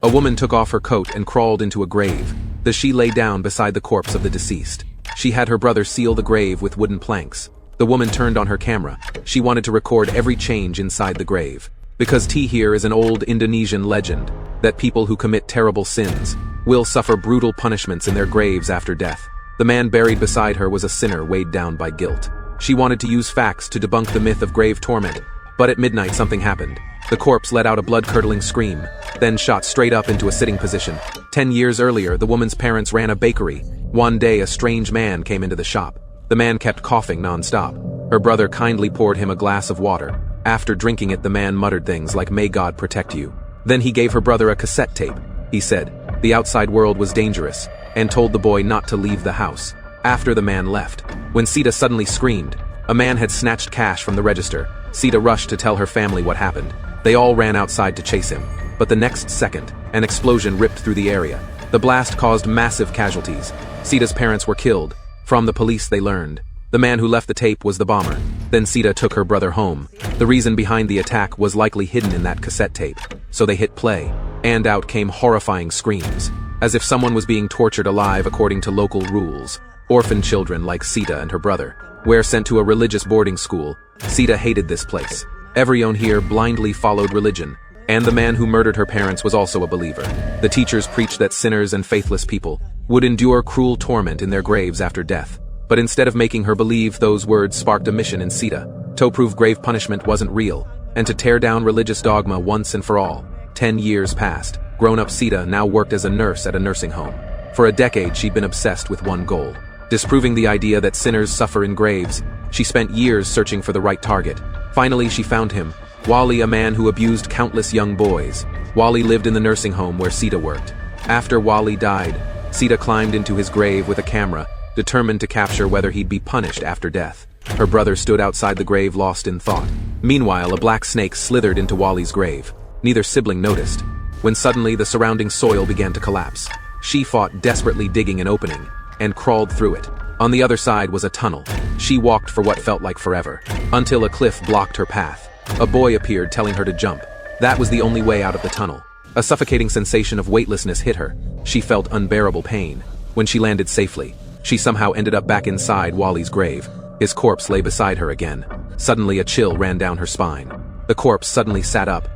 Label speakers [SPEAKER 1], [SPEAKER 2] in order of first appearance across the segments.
[SPEAKER 1] A woman took off her coat and crawled into a grave. She lay down beside the corpse of the deceased. She had her brother seal the grave with wooden planks. The woman turned on her camera. She wanted to record every change inside the grave. Because here is an old Indonesian legend that people who commit terrible sins will suffer brutal punishments in their graves after death. The man buried beside her was a sinner weighed down by guilt. She wanted to use facts to debunk the myth of grave torment, but at midnight something happened. The corpse let out a blood-curdling scream, then shot straight up into a sitting position. 10 years earlier, the woman's parents ran a bakery. One day, a strange man came into the shop. The man kept coughing non-stop. Her brother kindly poured him a glass of water. After drinking it, the man muttered things like, "May God protect you." Then he gave her brother a cassette tape. He said the outside world was dangerous and told the boy not to leave the house. After the man left, when Sita suddenly screamed, a man had snatched cash from the register. Sita rushed to tell her family what happened. They all ran outside to chase him. But the next second, an explosion ripped through the area. The blast caused massive casualties. Sita's parents were killed. From the police they learned the man who left the tape was the bomber. Then Sita took her brother home. The reason behind the attack was likely hidden in that cassette tape. So they hit play, and out came horrifying screams, as if someone was being tortured alive according to local rules. Orphan children like Sita and her brother were sent to a religious boarding school. Sita hated this place. Everyone here blindly followed religion, and the man who murdered her parents was also a believer. The teachers preached that sinners and faithless people would endure cruel torment in their graves after death. But instead of making her believe, those words sparked a mission in Sita to prove grave punishment wasn't real, and to tear down religious dogma once and for all. 10 years passed. Grown-up Sita now worked as a nurse at a nursing home. For a decade, she'd been obsessed with one goal: disproving the idea that sinners suffer in graves. She spent years searching for the right target. Finally, she found him. Wally, a man who abused countless young boys. Wally lived in the nursing home where Sita worked. After Wally died, Sita climbed into his grave with a camera, determined to capture whether he'd be punished after death. Her brother stood outside the grave, lost in thought. Meanwhile, a black snake slithered into Wally's grave. Neither sibling noticed, when suddenly the surrounding soil began to collapse. She fought, desperately digging an opening, and crawled through it. On the other side was a tunnel. She walked for what felt like forever, until a cliff blocked her path. A boy appeared, telling her to jump. That was the only way out of the tunnel. A suffocating sensation of weightlessness hit her. She felt unbearable pain. When she landed safely, she somehow ended up back inside Wally's grave. His corpse lay beside her again. Suddenly, a chill ran down her spine. The corpse suddenly sat up.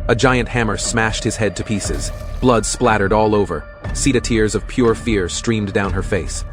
[SPEAKER 1] A giant hammer smashed his head to pieces. Blood splattered all over. Sita, tears of pure fear streamed down her face.